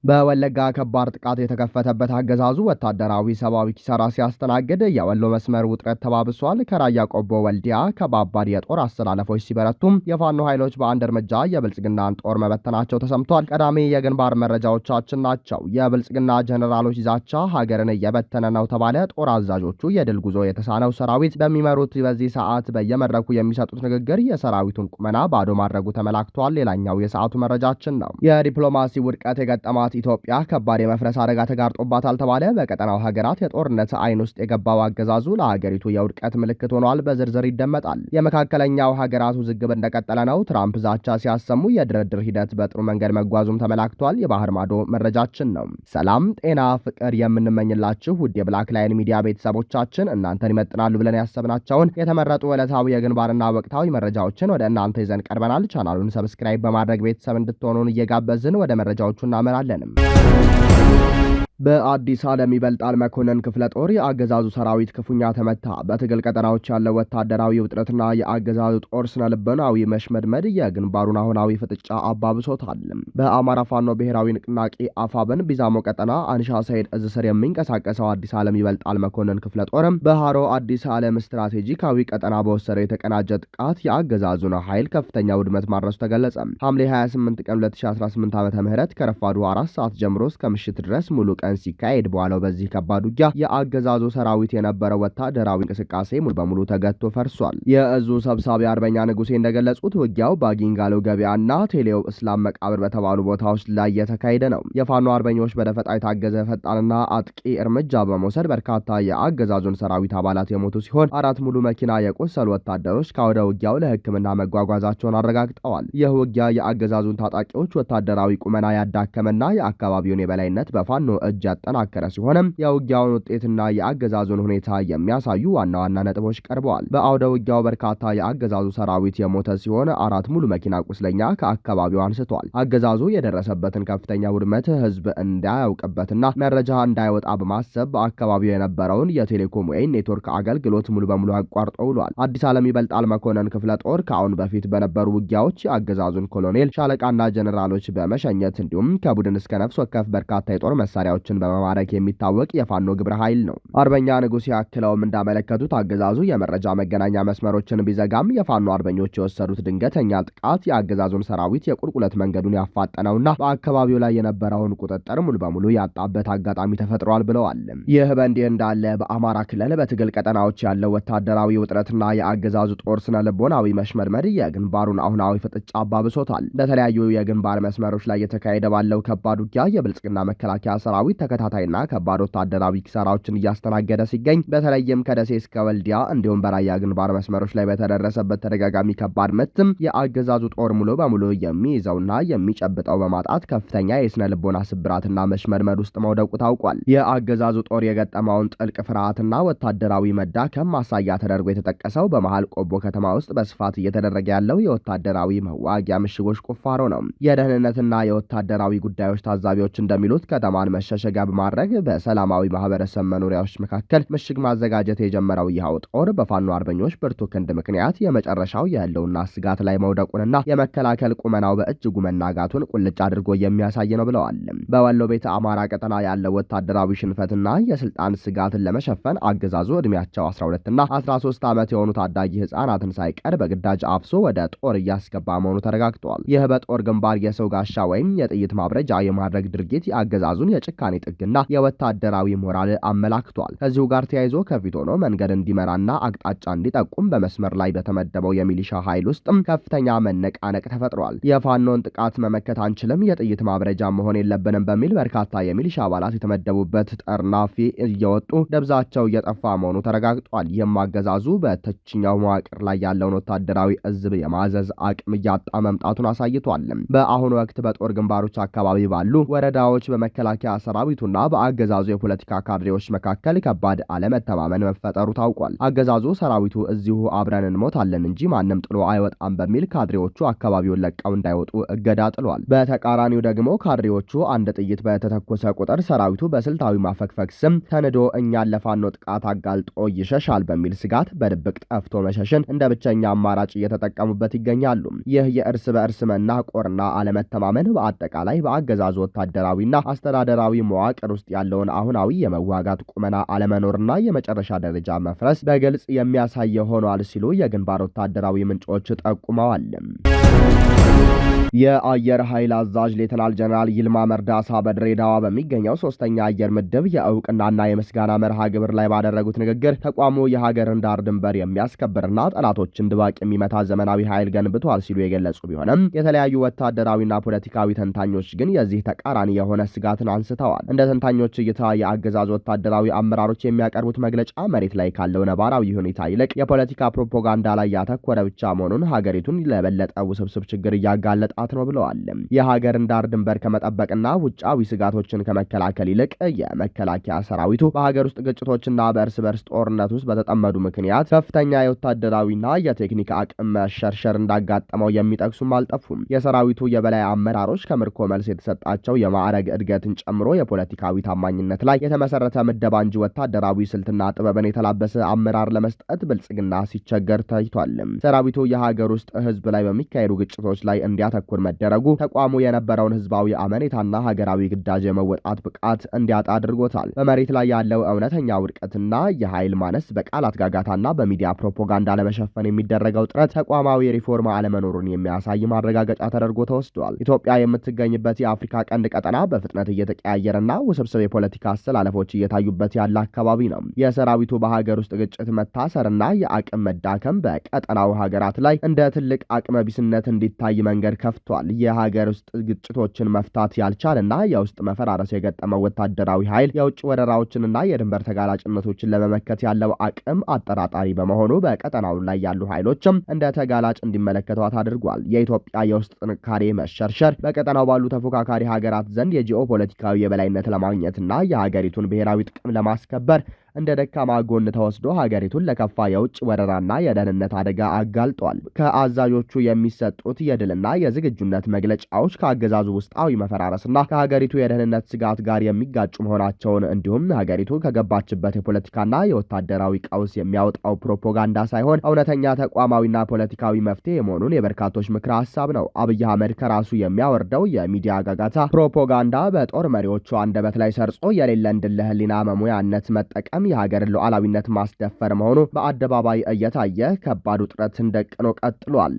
በወለጋ ከባድ ጥቃት የተከፈተበት አገዛዙ ወታደራዊ ሰብአዊ ኪሳራ ሲያስተናግድ የወሎ መስመር ውጥረት ተባብሷል። ከራያ ቆቦ ወልዲያ ከባባድ የጦር አስተላለፎች ሲበረቱም የፋኖ ኃይሎች በአንድ እርምጃ የብልጽግናን ጦር መበተናቸው ተሰምቷል። ቀዳሚ የግንባር መረጃዎቻችን ናቸው። የብልጽግና ጀነራሎች ዛቻ ሀገርን እየበተነ ነው ተባለ። ጦር አዛዦቹ የድል ጉዞ የተሳነው ሰራዊት በሚመሩት በዚህ ሰዓት በየመድረኩ የሚሰጡት ንግግር የሰራዊቱን ቁመና ባዶ ማድረጉ ተመላክቷል። ሌላኛው የሰዓቱ መረጃችን ነው። የዲፕሎማሲ ውድቀት የገጠማት ኢትዮጵያ ከባድ የመፍረስ አደጋ ተጋርጦባታል ተባለ። በቀጠናው ሀገራት የጦርነት አይን ውስጥ የገባው አገዛዙ ለሀገሪቱ የውድቀት ምልክት ሆኗል። በዝርዝር ይደመጣል። የመካከለኛው ሀገራት ውዝግብ እንደቀጠለ ነው። ትራምፕ ዛቻ ሲያሰሙ የድርድር ሂደት በጥሩ መንገድ መጓዙም ተመላክቷል። የባህር ማዶ መረጃችን ነው። ሰላም፣ ጤና፣ ፍቅር የምንመኝላችሁ ውድ የብላክ ላይን ሚዲያ ቤተሰቦቻችን እናንተን ይመጥናሉ ብለን ያሰብናቸውን የተመረጡ ዕለታዊ የግንባርና ወቅታዊ መረጃዎችን ወደ እናንተ ይዘን ቀርበናል። ቻናሉን ሰብስክራይብ በማድረግ ቤተሰብ እንድትሆኑን እየጋበዝን ወደ መረጃዎቹ እናመራለን። በአዲስ ዓለም ይበልጣል መኮንን ክፍለ ጦር የአገዛዙ ሰራዊት ክፉኛ ተመታ። በትግል ቀጠናዎች ያለው ወታደራዊ ውጥረትና የአገዛዙ ጦር ስነ ልቦናዊ መሽመድመድ የግንባሩን አሁናዊ ፍጥጫ አባብሶታል። በአማራ ፋኖ ብሔራዊ ንቅናቄ አፋብን ቢዛሞ ቀጠና አንሻ ሰይድ እዝ ስር የሚንቀሳቀሰው አዲስ ዓለም ይበልጣል መኮንን ክፍለ ጦር በሃሮ አዲስ ዓለም ስትራቴጂካዊ ቀጠና በወሰደው የተቀናጀ ጥቃት የአገዛዙን ኃይል ከፍተኛ ውድመት ማድረሱ ተገለጸ። ሐምሌ 28 ቀን 2018 ዓ.ም ከረፋዱ 4 ሰዓት ጀምሮ እስከ ምሽት ድረስ ሙሉ ቀን ሲካሄድ በኋላው በዚህ ከባድ ውጊያ የአገዛዙ ሰራዊት የነበረው ወታደራዊ እንቅስቃሴ ሙሉ በሙሉ ተገቶ ፈርሷል። የእዙ ሰብሳቢ አርበኛ ንጉሴ እንደገለጹት ውጊያው በጊንጋሎ ገበያና ቴሌው እስላም መቃብር በተባሉ ቦታዎች ላይ የተካሄደ ነው። የፋኖ አርበኞች በደፈጣ የታገዘ ፈጣንና አጥቂ እርምጃ በመውሰድ በርካታ የአገዛዙን ሰራዊት አባላት የሞቱ ሲሆን 4 ሙሉ መኪና የቆሰሉ ወታደሮች ከወደ ውጊያው ለሕክምና መጓጓዛቸውን አረጋግጠዋል። ይህ ውጊያ የአገዛዙን ታጣቂዎች ወታደራዊ ቁመና ያዳከመና የአካባቢውን የበላይነት በፋኖ እጅ ያጠናከረ ሲሆንም የውጊያውን ውጤትና የአገዛዙን ሁኔታ የሚያሳዩ ዋና ዋና ነጥቦች ቀርበዋል። በአውደ ውጊያው በርካታ የአገዛዙ ሰራዊት የሞተ ሲሆን 4 ሙሉ መኪና ቁስለኛ ከአካባቢው አንስቷል። አገዛዙ የደረሰበትን ከፍተኛ ውድመት ህዝብ እንዳያውቅበትና መረጃ እንዳይወጣ በማሰብ በአካባቢው የነበረውን የቴሌኮም ወይም ኔትወርክ አገልግሎት ሙሉ በሙሉ አቋርጦ ውሏል። አዲስ ዓለም ይበልጣል መኮንን ክፍለ ጦር ከአሁን በፊት በነበሩ ውጊያዎች የአገዛዙን ኮሎኔል ሻለቃና ጀነራሎች በመሸኘት እንዲሁም ከቡድን እስከ ነፍስ ወከፍ በርካታ የጦር መሳሪያዎችን በመማረክ የሚታወቅ የፋኖ ግብረ ኃይል ነው። አርበኛ ንጉሴ ያክለውም እንዳመለከቱት አገዛዙ የመረጃ መገናኛ መስመሮችን ቢዘጋም የፋኖ አርበኞች የወሰዱት ድንገተኛ ጥቃት የአገዛዙን ሰራዊት የቁልቁለት መንገዱን ያፋጠነውና በአካባቢው ላይ የነበረውን ቁጥጥር ሙሉ በሙሉ ያጣበት አጋጣሚ ተፈጥሯል ብለዋል። ይህ በእንዲህ እንዳለ በአማራ ክልል በትግል ቀጠናዎች ያለው ወታደራዊ ውጥረትና የአገዛዙ ጦር ስነ ልቦናዊ መሽመድመድ የግንባሩን አሁናዊ ፍጥጫ አባብሶታል። በተለያዩ የግንባር መስመሮች ላይ የተካሄደ ባለው ከባድ ውጊያ የብልጽግና መከላከያ ሰራዊት ተከታታይና ከባድ ወታደራዊ ኪሳራዎችን እያስተናገደ ሲገኝ በተለይም ከደሴ እስከ ወልዲያ እንዲሁም በራያ ግንባር መስመሮች ላይ በተደረሰበት ተደጋጋሚ ከባድ ምትም የአገዛዙ ጦር ሙሉ በሙሉ የሚይዘውና የሚጨብጠው በማጣት ከፍተኛ የስነ ልቦና ስብራትና መሽመድመድ ውስጥ መውደቁ ታውቋል። የአገዛዙ ጦር የገጠመውን ጥልቅ ፍርሃትና ወታደራዊ መዳከም ማሳያ ተደርጎ የተጠቀሰው በመሃል ቆቦ ከተማ ውስጥ በስፋት እየተደረገ ያለው የወታደራዊ መዋጊያ ምሽጎች ቁፋሮ ነው። የደህንነትና የወታደራዊ ጉዳዮች ታዛቢዎች እንደሚሉት ከተማን መሸሸጊያ በማድረግ በሰላማዊ ማህበረሰብ መኖሪያዎች መካከል ምሽግ ማዘጋጀት የጀመረው ይኸው ጦር በፋኖ አርበኞች ብርቱ ክንድ ምክንያት የመጨረሻው የህልውና ስጋት ላይ መውደቁንና የመከላከል ቁመናው በእጅጉ መናጋቱን ቁልጭ አድርጎ የሚያሳይ ነው ብለዋል። በወሎ ቤተ አማራ ቀጠና ያለው ወታደራዊ ሽንፈትና የስልጣን ስጋትን ለመሸፈን አገዛዙ ዕድሜያቸው 12ና 13 ዓመት የሆኑ ታዳጊ ህጻናትን ሳይቀር በግዳጅ አፍሶ ወደ ጦር እያስገባ መሆኑ ተረጋግጧል። ይህ በጦር ግንባር የሰው ጋሻ ወይም የጥይት ማብረጃ የማድረግ ድርጊት የአገዛዙን የጭካኔ ጥግና የወታደራዊ ሞራል አመላክቷል። ከዚሁ ጋር ተያይዞ ከፊት ሆኖ መንገድ እንዲመራና አቅጣጫ እንዲጠቁም በመስመር ላይ በተመደበው የሚሊሻ ኃይል ውስጥም ከፍተኛ መነቃነቅ ተፈጥሯል። የፋኖን ጥቃት መመከት አንችልም፣ የጥይት ማብረጃ መሆን የለብንም በሚል በርካታ የሚሊሻ አባላት የተመደቡበት ጠርናፊ እየወጡ ደብዛቸው እየጠፋ መሆኑ ተረጋግጧል። ይህም አገዛዙ በታችኛው መዋቅር ላይ ያለውን ወታደራዊ እዝብ የማዘዝ አቅም እያጣ መምጣቱን አሳይቷል። በአሁኑ ወቅት በጦር ግንባሮች አካባቢ ባሉ ወረዳዎች በመከላከያ በሰራዊቱና በአገዛዙ የፖለቲካ ካድሬዎች መካከል ከባድ አለመተማመን መፈጠሩ ታውቋል። አገዛዙ ሰራዊቱ እዚሁ አብረን እንሞታለን እንጂ ማንም ጥሎ አይወጣም በሚል ካድሬዎቹ አካባቢውን ለቀው እንዳይወጡ እገዳ ጥሏል። በተቃራኒው ደግሞ ካድሬዎቹ አንድ ጥይት በተተኮሰ ቁጥር ሰራዊቱ በስልታዊ ማፈግፈግ ስም ተንዶ እኛን ለፋኖ ጥቃት አጋልጦ ይሸሻል በሚል ስጋት በድብቅ ጠፍቶ መሸሽን እንደ ብቸኛ አማራጭ እየተጠቀሙበት ይገኛሉ። ይህ የእርስ በእርስ መናቆርና አለመተማመን በአጠቃላይ በአገዛዙ ወታደራዊና አስተዳደራዊ መዋቅር ውስጥ ያለውን አሁናዊ የመዋጋት ቁመና አለመኖርና የመጨረሻ ደረጃ መፍረስ በግልጽ የሚያሳይ ሆኗል ሲሉ የግንባር ወታደራዊ ምንጮች ጠቁመዋል። የአየር ኃይል አዛዥ ሌተናል ጀነራል ይልማ መርዳሳ በድሬዳዋ በሚገኘው ሶስተኛ አየር ምድብ የእውቅናና የምስጋና መርሃ ግብር ላይ ባደረጉት ንግግር ተቋሙ የሀገርን ዳር ድንበር የሚያስከብርና ጠላቶችን ድባቅ የሚመታ ዘመናዊ ኃይል ገንብቷል ሲሉ የገለጹ ቢሆንም የተለያዩ ወታደራዊና ፖለቲካዊ ተንታኞች ግን የዚህ ተቃራኒ የሆነ ስጋትን አንስተዋል። እንደ ተንታኞች እይታ የአገዛዝ ወታደራዊ አመራሮች የሚያቀርቡት መግለጫ መሬት ላይ ካለው ነባራዊ ሁኔታ ይልቅ የፖለቲካ ፕሮፓጋንዳ ላይ ያተኮረ ብቻ መሆኑን ሀገሪቱን ለበለጠ ውስብስብ ችግር እያጋለጣት ነው ብለዋል። የሀገርን ዳር ድንበር ከመጠበቅና ውጫዊ ስጋቶችን ከመከላከል ይልቅ የመከላከያ ሰራዊቱ በሀገር ውስጥ ግጭቶችና በእርስ በርስ ጦርነት ውስጥ በተጠመዱ ምክንያት ከፍተኛ የወታደራዊና የቴክኒክ አቅም መሸርሸር እንዳጋጠመው የሚጠቅሱም አልጠፉም። የሰራዊቱ የበላይ አመራሮች ከምርኮ መልስ የተሰጣቸው የማዕረግ እድገትን ጨምሮ የፖለቲካዊ ታማኝነት ላይ የተመሰረተ ምደባ እንጂ ወታደራዊ ስልትና ጥበብን የተላበሰ አመራር ለመስጠት ብልጽግና ሲቸገር ታይቷል። ሰራዊቱ የሀገር ውስጥ ህዝብ ላይ በሚካሄዱ ግጭቶች ላይ እንዲያተኩር መደረጉ ተቋሙ የነበረውን ህዝባዊ አመኔታና ሀገራዊ ግዳጅ የመወጣት ብቃት እንዲያጣ አድርጎታል። በመሬት ላይ ያለው እውነተኛ ውድቀትና የኃይል ማነስ በቃላት ጋጋታና በሚዲያ ፕሮፓጋንዳ ለመሸፈን የሚደረገው ጥረት ተቋማዊ ሪፎርም አለመኖሩን የሚያሳይ ማረጋገጫ ተደርጎ ተወስዷል። ኢትዮጵያ የምትገኝበት የአፍሪካ ቀንድ ቀጠና በፍጥነት እየተቀያየረና ውስብስብ የፖለቲካ አስተላለፎች እየታዩበት ያለ አካባቢ ነው። የሰራዊቱ በሀገር ውስጥ ግጭት መታሰርና የአቅም መዳከም በቀጠናው ሀገራት ላይ እንደ ትልቅ አቅመ ቢስነት እንዲታይ መንገድ ከፍቷል። የሀገር ውስጥ ግጭቶችን መፍታት ያልቻለና የውስጥ መፈራረስ የገጠመው ወታደራዊ ኃይል የውጭ ወረራዎችንና የድንበር ተጋላጭነቶችን ለመመከት ያለው አቅም አጠራጣሪ በመሆኑ በቀጠናው ላይ ያሉ ኃይሎችም እንደ ተጋላጭ እንዲመለከቷት አድርጓል። የኢትዮጵያ የውስጥ ጥንካሬ መሸርሸር በቀጠናው ባሉ ተፎካካሪ ሀገራት ዘንድ የጂኦ ፖለቲካዊ የበላይነት ለማግኘትና የሀገሪቱን ብሔራዊ ጥቅም ለማስከበር እንደ ደካማ ጎን ተወስዶ ሀገሪቱን ለከፋ የውጭ ወረራና የደህንነት አደጋ አጋልጧል። ከአዛዦቹ የሚሰጡት የድልና የዝግጁነት መግለጫዎች ከአገዛዙ ውስጣዊ መፈራረስና ከሀገሪቱ የደህንነት ስጋት ጋር የሚጋጩ መሆናቸውን እንዲሁም ሀገሪቱ ከገባችበት የፖለቲካና የወታደራዊ ቀውስ የሚያወጣው ፕሮፓጋንዳ ሳይሆን እውነተኛ ተቋማዊና ፖለቲካዊ መፍትሄ መሆኑን የበርካቶች ምክረ ሀሳብ ነው። አብይ አህመድ ከራሱ የሚያወርደው የሚዲያ ጋጋታ ፕሮፓጋንዳ በጦር መሪዎቹ አንደበት ላይ ሰርጾ የሌለን ድል ለህሊና መሙያነት መጠቀም የሀገርን ሉዓላዊነት ማስደፈር መሆኑ በአደባባይ እየታየ ከባድ ውጥረትን ደቅኖ ቀጥሏል።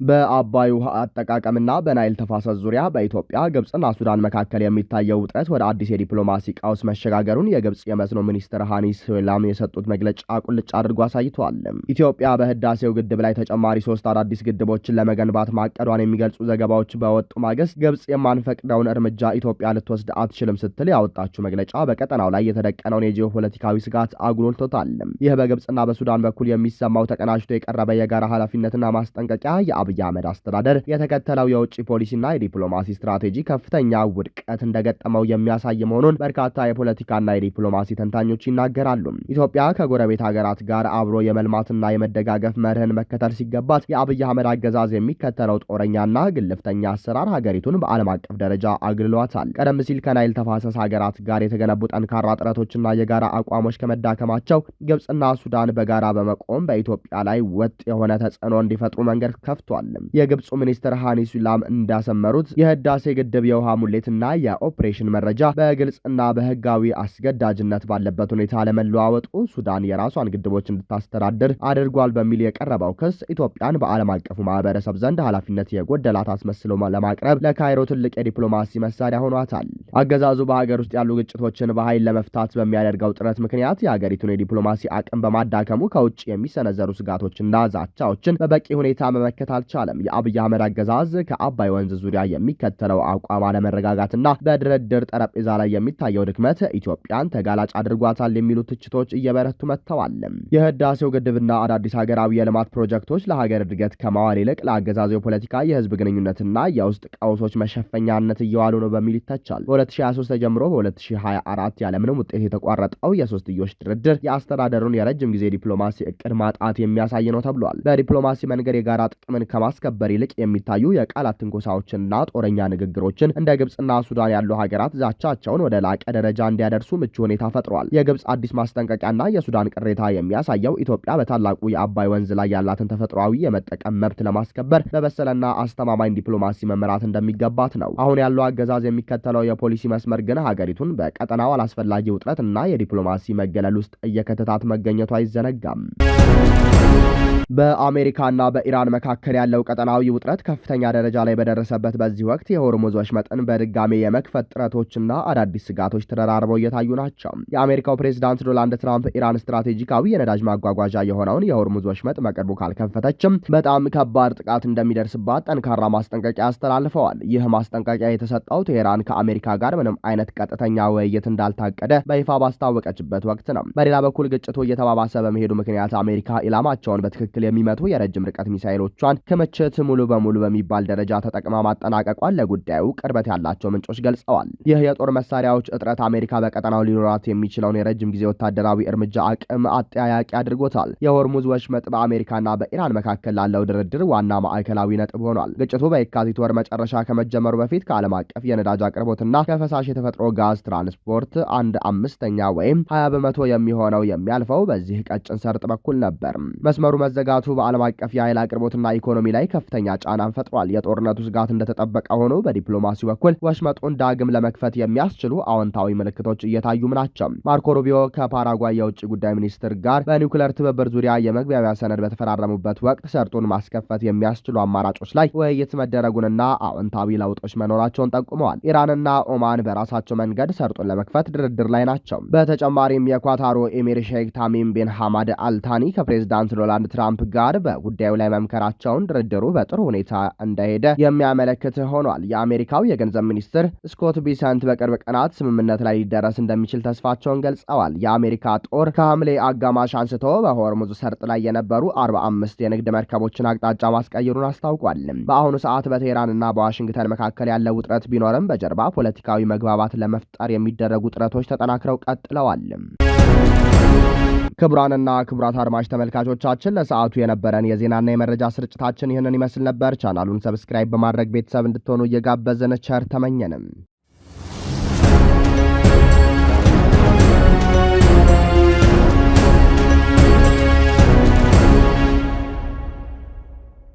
በአባይ ውሃ አጠቃቀምና በናይል ተፋሰስ ዙሪያ በኢትዮጵያ ግብጽና ሱዳን መካከል የሚታየው ውጥረት ወደ አዲስ የዲፕሎማሲ ቀውስ መሸጋገሩን የግብጽ የመስኖ ሚኒስትር ሃኒስ ሴላም የሰጡት መግለጫ ቁልጭ አድርጎ አሳይቷል። ኢትዮጵያ በህዳሴው ግድብ ላይ ተጨማሪ 3 አዳዲስ ግድቦችን ለመገንባት ማቀዷን የሚገልጹ ዘገባዎች በወጡ ማግስት ግብጽ የማንፈቅደውን እርምጃ ኢትዮጵያ ልትወስድ አትችልም ስትል ያወጣችው መግለጫ በቀጠናው ላይ የተደቀነውን የጂኦፖለቲካዊ ስጋት አጉልቶታል። ይህ በግብጽና በሱዳን በኩል የሚሰማው ተቀናጅቶ የቀረበ የጋራ ኃላፊነትና ማስጠንቀቂያ የአብይ አህመድ አስተዳደር የተከተለው የውጭ ፖሊሲና የዲፕሎማሲ ስትራቴጂ ከፍተኛ ውድቀት እንደገጠመው የሚያሳይ መሆኑን በርካታ የፖለቲካና የዲፕሎማሲ ተንታኞች ይናገራሉ። ኢትዮጵያ ከጎረቤት ሀገራት ጋር አብሮ የመልማትና የመደጋገፍ መርህን መከተል ሲገባት የአብይ አህመድ አገዛዝ የሚከተለው ጦረኛና ግልፍተኛ አሰራር ሀገሪቱን በዓለም አቀፍ ደረጃ አግልሏታል። ቀደም ሲል ከናይል ተፋሰስ ሀገራት ጋር የተገነቡ ጠንካራ ጥረቶችና የጋራ አቋሞች ከመዳከማቸው ግብጽና ሱዳን በጋራ በመቆም በኢትዮጵያ ላይ ወጥ የሆነ ተጽዕኖ እንዲፈጥሩ መንገድ ከፍቷል። የግብፁ ሚኒስትር ሃኒስ ሴላም እንዳሰመሩት የህዳሴ ግድብ የውሃ ሙሌትና የኦፕሬሽን መረጃ በግልጽና በህጋዊ አስገዳጅነት ባለበት ሁኔታ ለመለዋወጡ ሱዳን የራሷን ግድቦች እንድታስተዳድር አድርጓል በሚል የቀረበው ክስ ኢትዮጵያን በዓለም አቀፉ ማህበረሰብ ዘንድ ኃላፊነት የጎደላት አስመስሎ ለማቅረብ ለካይሮ ትልቅ የዲፕሎማሲ መሳሪያ ሆኗታል። አገዛዙ በሀገር ውስጥ ያሉ ግጭቶችን በኃይል ለመፍታት በሚያደርገው ጥረት ምክንያት የሀገሪቱን የዲፕሎማሲ አቅም በማዳከሙ ከውጭ የሚሰነዘሩ ስጋቶችና ዛቻዎችን በበቂ ሁኔታ መመከት አልቻለም። የአብይ አህመድ አገዛዝ ከአባይ ወንዝ ዙሪያ የሚከተለው አቋም አለመረጋጋትና በድርድር ጠረጴዛ ላይ የሚታየው ድክመት ኢትዮጵያን ተጋላጭ አድርጓታል የሚሉ ትችቶች እየበረቱ መጥተዋል። የህዳሴው ግድብና አዳዲስ ሀገራዊ የልማት ፕሮጀክቶች ለሀገር እድገት ከማዋል ይልቅ ለአገዛዙ የፖለቲካ የህዝብ ግንኙነትና የውስጥ ቀውሶች መሸፈኛነት እየዋሉ ነው በሚል ይተቻል። በ2023 ተጀምሮ በ2024 ያለምንም ውጤት የተቋረጠው የሶስትዮሽ ድርድር የአስተዳደሩን የረጅም ጊዜ ዲፕሎማሲ እቅድ ማጣት የሚያሳይ ነው ተብሏል። በዲፕሎማሲ መንገድ የጋራ ጥቅምን ከማስከበር ይልቅ የሚታዩ የቃላት ትንኮሳዎችንና ጦረኛ ንግግሮችን እንደ ግብጽና ሱዳን ያሉ ሀገራት ዛቻቸውን ወደ ላቀ ደረጃ እንዲያደርሱ ምቹ ሁኔታ ፈጥሯል። የግብጽ አዲስ ማስጠንቀቂያና የሱዳን ቅሬታ የሚያሳየው ኢትዮጵያ በታላቁ የአባይ ወንዝ ላይ ያላትን ተፈጥሯዊ የመጠቀም መብት ለማስከበር በበሰለና አስተማማኝ ዲፕሎማሲ መመራት እንደሚገባት ነው። አሁን ያለው አገዛዝ የሚከተለው የፖሊሲ መስመር ግን ሀገሪቱን በቀጠናው አላስፈላጊ ውጥረት እና የዲፕሎማሲ መገለል ውስጥ እየከተታት መገኘቱ አይዘነጋም። በአሜሪካና በኢራን መካከል ያለው ቀጠናዊ ውጥረት ከፍተኛ ደረጃ ላይ በደረሰበት በዚህ ወቅት የሆርሙዝ ወሽመጥን በድጋሜ የመክፈት ጥረቶችና አዳዲስ ስጋቶች ተደራርበው እየታዩ ናቸው። የአሜሪካው ፕሬዝዳንት ዶናልድ ትራምፕ ኢራን ስትራቴጂካዊ የነዳጅ ማጓጓዣ የሆነውን የሆርሙዝ ወሽመጥ በቅርቡ ካልከፈተችም በጣም ከባድ ጥቃት እንደሚደርስባት ጠንካራ ማስጠንቀቂያ አስተላልፈዋል። ይህ ማስጠንቀቂያ የተሰጠው ቴሄራን ከአሜሪካ ጋር ምንም አይነት ቀጥተኛ ውይይት እንዳልታቀደ በይፋ ባስታወቀችበት ወቅት ነው። በሌላ በኩል ግጭቱ እየተባባሰ በመሄዱ ምክንያት አሜሪካ ኢላማቸውን በትክክል የሚመቱ የረጅም ርቀት ሚሳኤሎቿን ክምችት ሙሉ በሙሉ በሚባል ደረጃ ተጠቅማ ማጠናቀቋን ለጉዳዩ ቅርበት ያላቸው ምንጮች ገልጸዋል። ይህ የጦር መሳሪያዎች እጥረት አሜሪካ በቀጠናው ሊኖራት የሚችለውን የረጅም ጊዜ ወታደራዊ እርምጃ አቅም አጠያያቂ አድርጎታል። የሆርሙዝ ወሽመጥ በአሜሪካና በኢራን መካከል ላለው ድርድር ዋና ማዕከላዊ ነጥብ ሆኗል። ግጭቱ በየካቲት ወር መጨረሻ ከመጀመሩ በፊት ከዓለም አቀፍ የነዳጅ አቅርቦትና ከፈሳሽ የተፈጥሮ ጋዝ ትራንስፖርት 1/5 ወይም 20 በመቶ የሚሆነው የሚያልፈው በዚህ ቀጭን ሰርጥ በኩል ነበር። መስመሩ መዘጋቱ በዓለም አቀፍ የኃይል አቅርቦትና ኢኮኖሚ ላይ ከፍተኛ ጫናን ፈጥሯል። የጦርነቱ ስጋት እንደተጠበቀ ሆኖ በዲፕሎማሲ በኩል ወሽመጡን ዳግም ለመክፈት የሚያስችሉ አዎንታዊ ምልክቶች እየታዩም ናቸው። ማርኮ ሩቢዮ ከፓራጓይ የውጭ ጉዳይ ሚኒስትር ጋር በኒውክሌር ትብብር ዙሪያ የመግባቢያ ሰነድ በተፈራረሙበት ወቅት ሰርጡን ማስከፈት የሚያስችሉ አማራጮች ላይ ውይይት መደረጉንና አዎንታዊ ለውጦች መኖራቸውን ጠቁመዋል። ኢራንና ኦማን በራሳቸው መንገድ ሰርጡን ለመክፈት ድርድር ላይ ናቸው። በተጨማሪም የኳታሩ ኤሚር ሼክ ታሚም ቢን ሐማድ አልታኒ ከፕሬዝዳንት ዶናልድ ትራምፕ ጋር በጉዳዩ ላይ መምከራቸውን ድርድሩ በጥሩ ሁኔታ እንደሄደ የሚያመለክት ሆኗል። የአሜሪካው የገንዘብ ሚኒስትር ስኮት ቢሰንት በቅርብ ቀናት ስምምነት ላይ ሊደረስ እንደሚችል ተስፋቸውን ገልጸዋል። የአሜሪካ ጦር ከሐምሌ አጋማሽ አንስቶ በሆርሙዝ ሰርጥ ላይ የነበሩ 45 የንግድ መርከቦችን አቅጣጫ ማስቀየሩን አስታውቋል። በአሁኑ ሰዓት በቴህራንና በዋሽንግተን መካከል ያለው ውጥረት ቢኖርም በጀርባ ፖለቲካዊ መግባባት ለመፍጠር የሚደረጉ ጥረቶች ተጠናክረው ቀጥለዋል። ክቡራንና ክቡራት አድማጭ ተመልካቾቻችን ለሰዓቱ የነበረን የዜናና የመረጃ ስርጭታችን ይህንን ይመስል ነበር። ቻናሉን ሰብስክራይብ በማድረግ ቤተሰብ እንድትሆኑ እየጋበዝን ቸር ተመኘንም።